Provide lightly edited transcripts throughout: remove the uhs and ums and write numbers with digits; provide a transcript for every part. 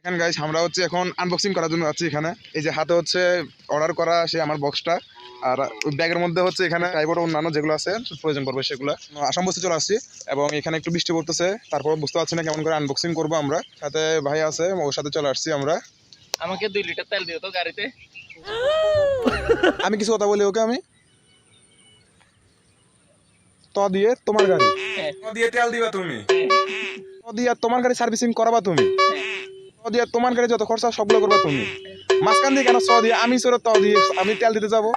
এখানে গাইস আমরা হচ্ছে এখন আনবক্সিং করার জন্য যাচ্ছি। এখানে এই যে হাতে হচ্ছে অর্ডার করা সেই আমার বক্সটা, আর ওই ব্যাগের মধ্যে হচ্ছে এখানে ট্রাইপড অন্যান্য যেগুলো আছে প্রয়োজন পড়বে সেগুলো আসাম বসতে চলে আসছি। এবং এখানে একটু বৃষ্টি পড়তেছে, তারপর বুঝতে পারছি না কেমন করে আনবক্সিং করবো। আমরা সাথে ভাই আছে, ওর সাথে চলে আসছি আমরা। আমাকে 2 লিটার তেল দিও তো গাড়িতে। আমি কিছু কথা বলি ওকে, আমি তো দিয়ে তোমার গাড়ি তো দিয়ে তেল দিবা তুমি, তো দিয়ে তোমার গাড়ি সার্ভিসিং করাবা তুমি, তো দিয়ে তোমার গাড়ি যত খরচা সবগুলো করবা তুমি। মাঝখান দিয়ে কেন তো দিয়ে আমি সরে তো দিয়ে আমি তেল দিতে যাবো?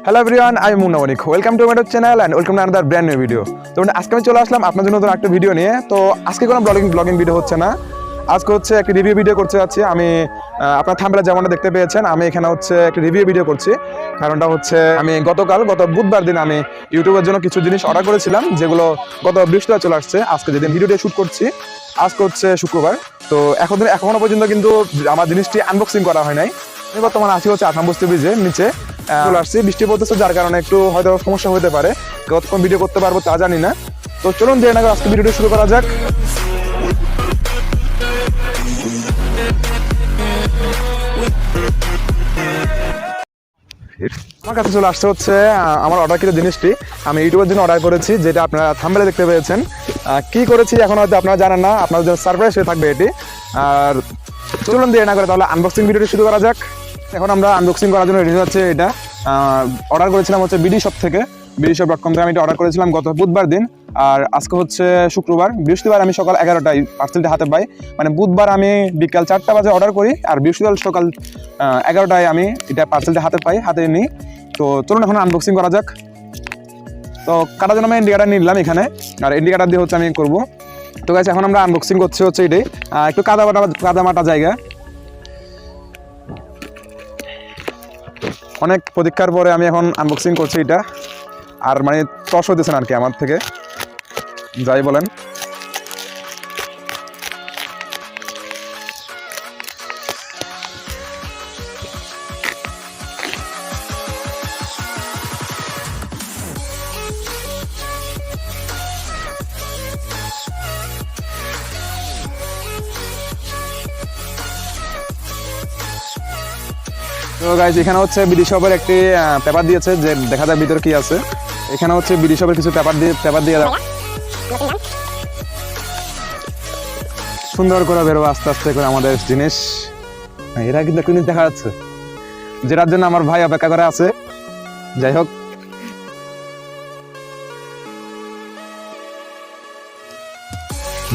Hello everyone, I am Munna. Welcome to my channel and welcome to another brand new video. তো আজকে আমি চলে আসলাম আপনার জন্য নতুন একটা ভিডিও নিয়ে। তো আজকে কোনো ব্লগিং ভিডিও হচ্ছে না, আজকে হচ্ছে একটা রিভিউ ভিডিও করতে যাচ্ছি আমি। আপনার থাম্বনেলে যেমনটা দেখতে পেয়েছেন, আমি এখানে হচ্ছে একটা রিভিউ ভিডিও করছি। কারণটা হচ্ছে আমি গত বুধবার দিন আমি ইউটিউবের জন্য কিছু জিনিস অর্ডার করেছিলাম, যেগুলো গত বৃহস্পতিবার চলে আসছে। আজকে যেদিন ভিডিওটা শুট করছি আজকে হচ্ছে শুক্রবার। তো এখনো পর্যন্ত কিন্তু আমার জিনিসটি আনবক্সিং করা হয় নাই। আমি বর্তমানে আছি হচ্ছে আসাম বস্তি ব্রিজের নিচে চলে আসছি। বৃষ্টি পড়তেছে, যার কারণে একটু হয়তো সমস্যা হতে পারে, কতক্ষণ ভিডিও করতে পারবো তা জানি না। তো চলুন দেরি না করে আজকে ভিডিওটা শুরু করা যাক। আমার কাছে চলে আসছে হচ্ছে আমার অর্ডারকৃত জিনিসটি। আমি ইউটিউবের জন্য অর্ডার করেছি, যেটা আপনারা থাম্বনেলে দেখতে পেয়েছেন। কি করেছি এখন হয়তো আপনারা জানেন না, আপনাদের জন্য সারপ্রাইজ হয়ে থাকবে এটি। আর চলুন দেরি না করে তাহলে আনবক্সিং ভিডিওটি শুরু করা যাক। এখন আমরা আনবক্সিং করার জন্য রেডি হচ্ছে। এটা অর্ডার করেছিলাম হচ্ছে BDshop থেকে, BDshop.com থেকে আমি এটা অর্ডার করেছিলাম গত বুধবার দিন। আর আজকে হচ্ছে শুক্রবার, বৃহস্পতিবার আমি সকাল 11টায় পার্সেলটা হাতে পাই। মানে বুধবার আমি বিকাল 4টা বাজে অর্ডার করি, আর বৃহস্পতিবার সকাল 11টায় আমি এটা পার্সেলটা হাতে নিই। তো চলুন এখন আনবক্সিং করা যাক। তো কাটার জন্য আমি ইন্ডিকেটার নিলাম এখানে, আর ইন্ডিকেটার দিয়ে হচ্ছে আমি করবো। তো গাইস এখন আমরা আনবক্সিং করছি হচ্ছে এটাই, একটু কাদামাটা জায়গা। অনেক প্রতীক্ষার পরে আমি এখন আনবক্সিং করছি এটা। আর মানে তস হইতেছেন আর কি আমার থেকে, যাই বলেন। তো গাইস এখানে হচ্ছে BDshop-এর একটি পেপার দিয়েছে, যে দেখা যায় ভিতরে কি আছে। এখানে হচ্ছে BDshop-এর কিছু পেপার দিয়ে সুন্দর করে বেরোবো আস্তে আস্তে করে আমাদের জিনিস। এরা কিন্তু একটা জিনিস দেখা যাচ্ছে, যেটার জন্য আমার ভাই অপেক্ষা করে আছে। যাই হোক,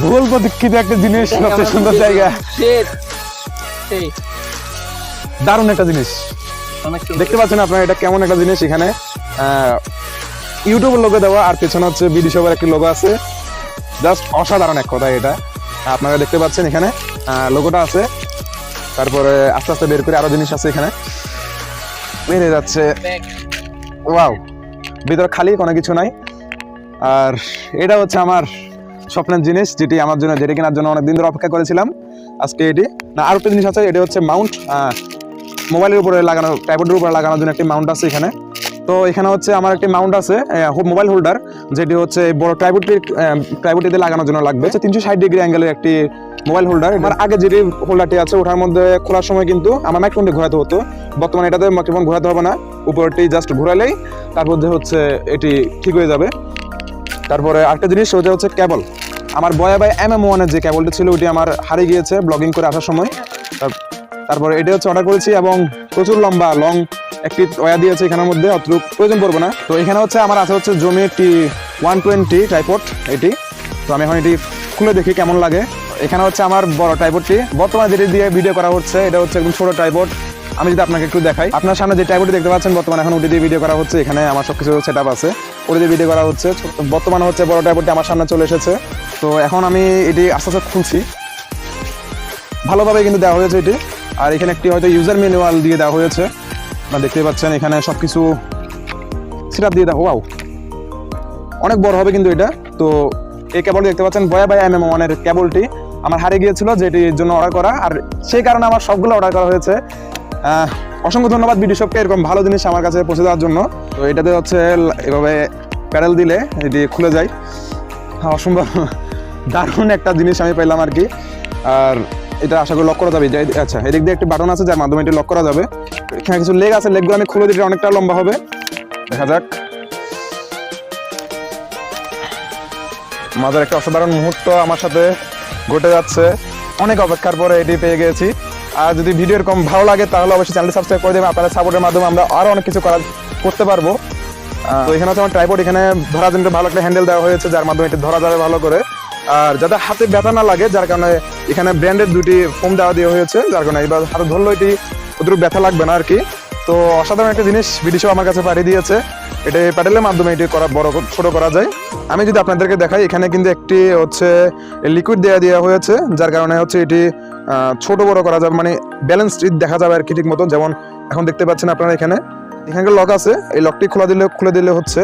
ভুল প্রতীক্ষিত একটা জিনিস, সবচেয়ে সুন্দর জায়গা, দারুণ একটা জিনিস দেখতে পাচ্ছেন আপনারা। এটা কেমন একটা জিনিস, এখানে ইউটিউবের লোগো দেওয়া, আর পেছনে হচ্ছে BDshop-এর একটি লোগো আছে। জাস্ট অসাধারণ এক কথা এটা। আপনারা দেখতে পাচ্ছেন এখানে লোগোটা আছে। তারপরে আস্তে আস্তে বের করে আরো জিনিস আছে এখানে বের হয়ে যাচ্ছে। ওয়াও, ভিতরে খালি, কোনো কিছু নাই। আর এটা হচ্ছে আমার স্বপ্নের জিনিস, যেটি আমার জন্য, যেটি কেনার জন্য অনেকদিন ধরে অপেক্ষা করেছিলাম। আজকে এটি না, আরো একটা জিনিস আছে। এটা হচ্ছে মাউন্ট, মোবাইলের উপরে লাগানো, ট্রাইপডের উপরে লাগানোর জন্য একটি মাউন্ট আছে এখানে। তো এখানে হচ্ছে আমার একটি মাউন্ট আছে, মোবাইল হোল্ডার, যেটি হচ্ছে বড় ট্রাইপডটিতে লাগানোর জন্য লাগবে। 360 ডিগ্রি অ্যাঙ্গেলের একটি মোবাইল হোল্ডার। আমার আগে যেটি হোল্ডারটি আছে ওটার মধ্যে খোলার সময় কিন্তু আমার মাইক্রোফোনটি ঘোরাতে হতো। বর্তমানে এটাতে মাইক্রোফোন ঘোরাতে হবে না, উপরটি জাস্ট ঘোরালেই তার মধ্যে হচ্ছে এটি ঠিক হয়ে যাবে। তারপরে আরেকটা জিনিস, ওটা হচ্ছে কেবল। আমার বয়াবাই MM1-এর যে কেবলটা ছিল ওটি আমার হারিয়ে গিয়েছে ব্লগিং করে আসার সময়। তারপরে এটা হচ্ছে অর্ডার করেছি, এবং প্রচুর লং একটি ওয়্যার দিয়েছে এখানের মধ্যে, অতটুকু প্রয়োজন পড়বে না। তো এখানে হচ্ছে আমার আছে হচ্ছে জমি একটি 120 ট্রাইপড এটি। তো আমি এখন এটি খুলে দেখি কেমন লাগে। এখানে হচ্ছে আমার বড় ট্রাইপডটি, বর্তমানে যেটি দিয়ে ভিডিও করা হচ্ছে এটা হচ্ছে একদম ছোট ট্রাইপড। আমি যদি আপনাকে একটু দেখাই, আপনার সামনে যে ট্রাইপডটি দেখতে পাচ্ছেন বর্তমানে এখন ওটি দিয়ে ভিডিও করা হচ্ছে। এখানে আমার সবকিছু সেটআপ আছে, ওটি দিয়ে ভিডিও করা হচ্ছে। বর্তমানে হচ্ছে বড় ট্রাইপডটি আমার সামনে চলে এসেছে। তো এখন আমি এটি আস্তে আস্তে খুলছি, ভালোভাবে কিন্তু দেওয়া হয়েছে এটি। আর এখানে একটি হয়তো ইউজার ম্যানুয়াল দিয়ে দেওয়া হয়েছে, আপনারা দেখতে পাচ্ছেন। এখানে সবকিছু সেটআপ দিয়ে দেওয়া। ওয়াও, অনেক বড় হবে কিন্তু এটা। তো এই কেবলটি দেখতে পাচ্ছেন বয়াবাই MM1-এর কেবলটি, আমার হারিয়ে গিয়েছিল, যেটির জন্য অর্ডার করা, আর সেই কারণে আমার সবগুলো অর্ডার করা হয়েছে। অসংখ্য ধন্যবাদ বিডি শপকে এরকম ভালো জিনিস আমার কাছে পৌঁছে দেওয়ার জন্য। তো এটাতে হচ্ছে এভাবে প্যাডেল দিলে এটি খুলে যায়। অসম্ভব দারুণ একটা জিনিস আমি পেলাম আর কি। আর এটা আশা করি লক করা যাবে। আচ্ছা, এদিক দিয়ে একটি বাটন আছে যার মাধ্যমে এটি লক করা যাবে। এখানে কিছু লেগ আছে, লেগগুলো আমি খুলে দিলে অনেকটা লম্বা হবে, দেখা যাক। মাঝের একটা অসাধারণ মুহূর্ত আমার সাথে ঘটে যাচ্ছে, অনেক অপেক্ষার পরে এটি পেয়ে গেছি। আর যদি ভিডিও এরকম ভালো লাগে তাহলে অবশ্যই চ্যানেলটি সাবস্ক্রাইব করে দেবেন। আপনাদের সাপোর্টের মাধ্যমে আমরা আরও অনেক কিছু করতে পারবো। তো এখানে হচ্ছে আমার ট্রাইপড, এখানে ধরার জন্য ভালো একটা হ্যান্ডেল দেওয়া হয়েছে যার মাধ্যমে এটি ধরা যাবে ভালো করে। আর যাতে হাতে ব্যথা না লাগে যার কারণে এখানে ব্র্যান্ডের দুটি ফোম দেওয়া হয়েছে, যার কারণে এবার হাতে ধরলো এটি অতটুকু ব্যথা লাগবে না আর কি। তো অসাধারণ একটা জিনিস বিডি শপ আমার কাছে পাঠিয়ে দিয়েছে। এটা প্যাডেলের মাধ্যমে এটি বড় ছোট করা যায়। আমি যদি আপনাদেরকে দেখাই, এখানে কিন্তু একটি হচ্ছে লিকুইড দেওয়া হয়েছে যার কারণে হচ্ছে এটি ছোট বড় করা যাবে, মানে ব্যালেন্স দেখা যাবে আর কি ঠিক মতো। যেমন এখন দেখতে পাচ্ছেন আপনারা এখানে লক আছে, এই লকটি খুলে দিলে হচ্ছে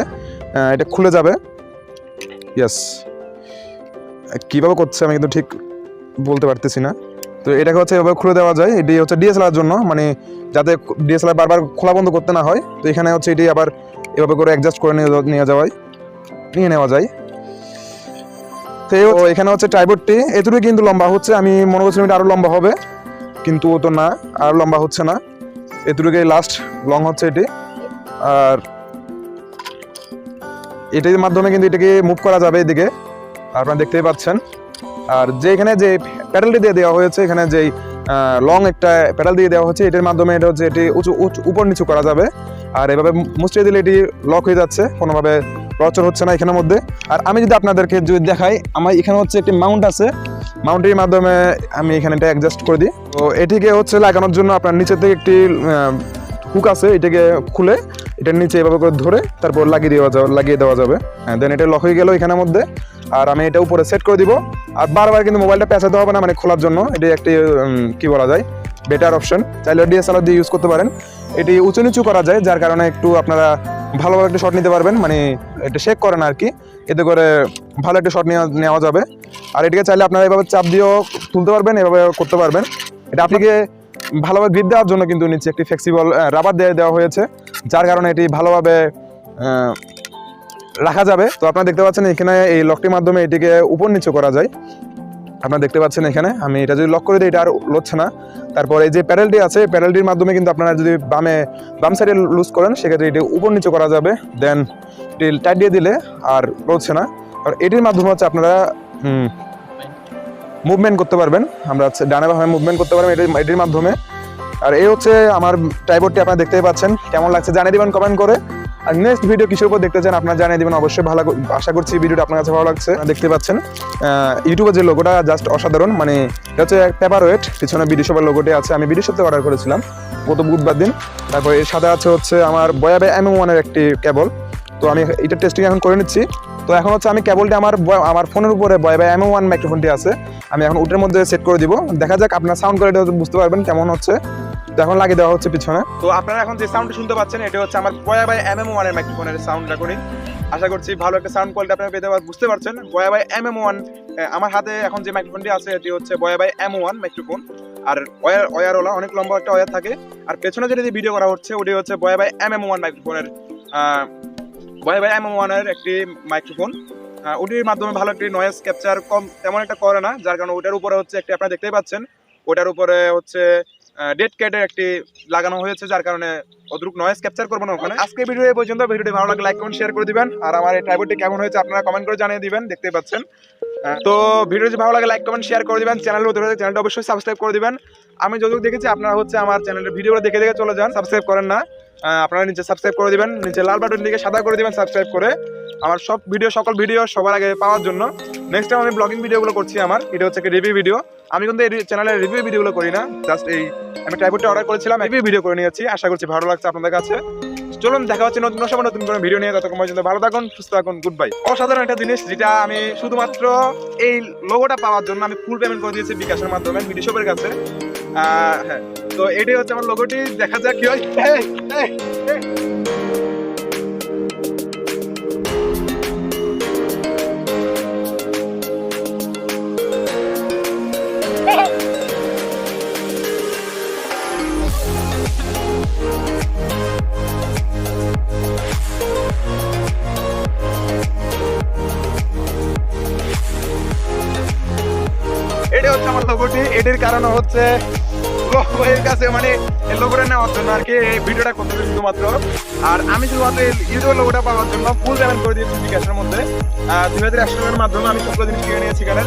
এটা খুলে যাবে। ইয়েস, কিভাবে করছে আমি কিন্তু ঠিক বলতে পারতেছি না। তো এটাকে হচ্ছে এভাবে খুলে দেওয়া যায়, এটি হচ্ছে ডিএসএলআর জন্য, মানে যাতে ডিএসএলআর বারবার খোলা বন্ধ করতে না হয়। তো এখানে হচ্ছে এটি আবার এভাবে করে অ্যাডজাস্ট করে নিয়ে নেওয়া যায়। তো এখানে হচ্ছে ট্রাইপডটি এতটুকু কিন্তু লম্বা হচ্ছে, আমি মনে করছিলাম এটা আরো লম্বা হবে, কিন্তু তো না, আর লম্বা হচ্ছে না, এতটুকুই লাস্ট লং হচ্ছে এটি। আর এটির মাধ্যমে কিন্তু এটাকে মুভ করা যাবে এদিকে, আপনারা দেখতেই পাচ্ছেন। আর যে এখানে যে প্যাডেলটি দিয়ে দেওয়া হয়েছে, এখানে যেই লং একটা প্যাডেল দিয়ে দেওয়া হচ্ছে, এটির মাধ্যমে এটা হচ্ছে এটি উপর নিচু করা যাবে। আর এভাবে মুচড়ে দিলে এটি লক হয়ে যাচ্ছে, কোনোভাবে লচর হচ্ছে না এখানের মধ্যে। আর আমি যদি আপনাদেরকে যদি দেখাই, আমার এখানে হচ্ছে একটি মাউন্ট আছে, মাউন্টের মাধ্যমে আমি এখানে এটা অ্যাডজাস্ট করে দিই। তো এটিকে হচ্ছে লাগানোর জন্য আপনার নিচের থেকে একটি হুক আছে, এটাকে খুলে এটার নিচে এভাবে করে ধরে তারপর লাগিয়ে দেওয়া যাবে। দেন এটা লক হয়ে গেল এখানের মধ্যে। আর আমি এটা উপরে সেট করে দিব। আর বারবার কিন্তু মোবাইলটা পেঁচাতে হবে না, মানে খোলার জন্য এটি একটি কি বলা যায় বেটার অপশন। চাইলে ডিএসএলআর দিয়ে ইউজ করতে পারেন। এটি উঁচু নিচু করা যায় যার কারণে একটু আপনারা ভালোভাবে একটা শট নিতে পারবেন, মানে এটা শেক করে না আর কি, এতে করে ভালো একটা শট নেওয়া যাবে। আর এটিকে চাইলে আপনারা এভাবে চাপ দিয়েও তুলতে পারবেন, এভাবে করতে পারবেন। এটা আপনাকে ভালোভাবে গ্রিপ দেওয়ার জন্য কিন্তু নিচে একটি ফ্লেক্সিবল রাবার দেওয়া হয়েছে, যার কারণে এটি ভালোভাবে রাখা যাবে। তো আপনারা দেখতে পাচ্ছেন এখানে এই লকটির মাধ্যমে এটিকে উপর নিচু করা যায়। আপনারা দেখতে পাচ্ছেন এখানে আমি এটা যদি লক করে দিই এটা আর লড়ছে না। তারপর এই যে প্যাডেলটি আছে, প্যাডেলটির মাধ্যমে কিন্তু আপনারা যদি বাম সাইডে লুজ করেন সেক্ষেত্রে এটি উপর নিচু করা যাবে। দেন এটি টাইট দিয়ে দিলে আর লড়ছে না। আর এটির মাধ্যমে হচ্ছে আপনারা মুভমেন্ট করতে পারবেন, আমরা ডানে বামে মুভমেন্ট করতে পারবেন এটির মাধ্যমে। আর এই হচ্ছে আমার ট্রাইপডটি, আপনারা দেখতেই পাচ্ছেন। কেমন লাগছে জানিয়ে দিবেন কমেন্ট করে। আর নেক্সট ভিডিও কিসের উপর দেখতে চান আপনারা জানিয়ে দিবেন অবশ্যই। ভালো আশা করছি ভিডিওটা আপনার কাছে ভালো লাগছে। দেখতে পাচ্ছেন ইউটিউবে যে লোগোটা জাস্ট অসাধারণ, মানে এটা হচ্ছে পেপার ওয়েট, পিছনে বিডি শপের লোগোটি আছে। আমি বিডি শপে অর্ডার করেছিলাম গত বুধবার দিন। তারপর এর সাথে আছে হচ্ছে আমার বয়াবে MM1 একটি কেবল। তো আমি এটা টেস্টিং এখন করে নিচ্ছি। তো এখন হচ্ছে আমি কেবলটি আমার ফোনের উপরে বয়াবে MM1 মাইক্রোফোনটি আছে, আমি এখন ওটার মধ্যে সেট করে দিব। দেখা যাক আপনার সাউন্ড কোয়ালিটি বুঝতে পারবেন কেমন হচ্ছে। তো এখন লাগিয়ে দেওয়া হচ্ছে পিছনে। তো আপনারা এখন যে সাউন্ডটা শুনতে পাচ্ছেন এটা হচ্ছে আমার বয়াবে MM1 এর মাইক্রোফোনের সাউন্ড রেকর্ডিং। আশা করছি ভালো একটা সাউন্ড কোয়ালিটি আপনারা বুঝতে পারছেন। বয়াবে MM1 আমার হাতে এখন যে মাইক্রোফোনটি আছে এটি হচ্ছে বয়াবে M1 মাইক্রোফোন। আর ওয়্যারওয়ালা অনেক লম্বা একটা ওয়্যার থাকে। আর পেছনে যেটা দিয়ে ভিডিও করা হচ্ছে ওটি হচ্ছে বয়াবে MM1 মাইক্রোফোনের বয়াবে M1 এর একটি মাইক্রোফোন। ওটির মাধ্যমে ভালো একটি নয়েজ ক্যাপচার তেমন একটা করে না, যার কারণে ওটার উপরে হচ্ছে একটি আপনারা দেখতেই পাচ্ছেন, ওটার উপরে হচ্ছে ডেড ক্যাটের একটি লাগানো হয়েছে, যার কারণে অদ্রুক নয়েজ ক্যাপচার করবো না ওখানে। আজকে ভিডিও এই পর্যন্ত। ভিডিওটি ভালো লাগলে লাইক কমেন্ট শেয়ার করে দিবেন। আর আমার এই ট্রাইপডটি কেমন হয়েছে আপনারা কমেন্ট করে জানিয়ে দিবেন, দেখতেই পাচ্ছেন। তো ভিডিও যদি ভালো লাগে লাইক কমেন্ট শেয়ার করে দিবেন। চ্যানেলটা অবশ্যই সাবস্ক্রাইব করে দিবেন। আমি যতটুকু দেখেছি আপনারা হচ্ছে আমার চ্যানেলের ভিডিওগুলো দেখে চলে যান, সাবস্ক্রাইব করেন না। আপনারা নিচে সাবস্ক্রাইব করে দিবেন, নিচে লাল বাটন দিকে সাদা করে দিবেন সাবস্ক্রাইব করে, আমার সকল ভিডিও সবার আগে পাওয়ার জন্য। নেক্সট টাইম আমি ব্লগিং ভিডিওগুলো করছি, আমার এটা হচ্ছে রিভিউ ভিডিও। আমি কিন্তু এই চ্যানেলের রিভিউ ভিডিওগুলো করি না, জাস্ট আমি ট্রাইপডটা অর্ডার করেছিলাম, রিভিউ ভিডিও করে নিয়েছি। আশা করছি ভালো লাগছে আপনাদের কাছে। চলুন দেখা হচ্ছে নতুন কোনো ভিডিও নিয়ে। ততক্ষণ পর্যন্ত ভালো থাকুন, সুস্থ থাকুন, গুড বাই। অসাধারণ একটা জিনিস যেটা আমি শুধুমাত্র এই লোগোটা পাওয়ার জন্য আমি ফুল পেমেন্ট করে দিয়েছি বিকাশের মাধ্যমে বিডি শপের কাছে। হ্যাঁ, তো এটাই হচ্ছে আমার লোগোটি। দেখা যাক কি হয়। এটা হচ্ছে আমার লোগোটি। এটির কারণ হচ্ছে এর কাছে মানে এই লোগোটা নেওয়ার জন্য আর কি এই ভিডিওটা করতে শুধুমাত্র। আর আমি শুধুমাত্র ইউটিউবের লোগোটা পাওয়ার জন্য ফুল পেমেন্ট করে দিয়েছি বিকাশের মধ্যে 2100 টাকার মাধ্যমে আমি সবগুলো জিনিস কিনে নিয়েছি এখানে।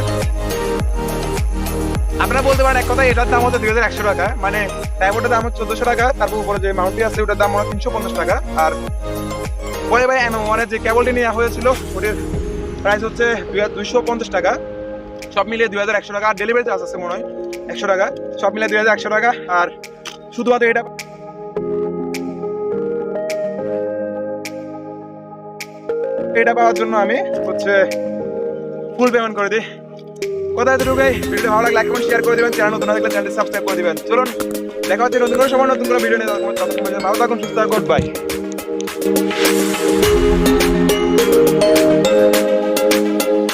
আপনারা বলতে পারেন এক কথা এটার দাম হচ্ছে 2100 টাকা, মানে ট্রাইপডের দাম হচ্ছে 1400 টাকা, তারপর উপরে যে মাউন্টটি আছে ওটার দাম হচ্ছে 350 টাকা। আর পরে ভাই M1 যে কেবলটি নেওয়া হয়েছিল ওটার প্রাইস হচ্ছে 250 টাকা, সব মিলিয়ে 2100 টাকা। আর ডেলিভারি চার্জ আছে মনে হয় 100 টাকা, সব মিলিয়ে 2100 টাকা। আর শুধুমাত্র এটা পাওয়ার জন্য আমি হচ্ছে ফুল পেমেন্ট করে দিই। কোথায় ভাই ভিডিও ভালো লাগলে লাইক কমেন্ট শেয়ার করে দিবেন, চ্যানেল নতুন থাকলে চ্যানেলটি সাবস্ক্রাইব করে দিবেন। চলুন দেখা হচ্ছে নতুন কোনো সময় নতুন কোনো ভিডিও নিয়ে। ভালো থাকুন, সুস্থ থাকুন, বাই।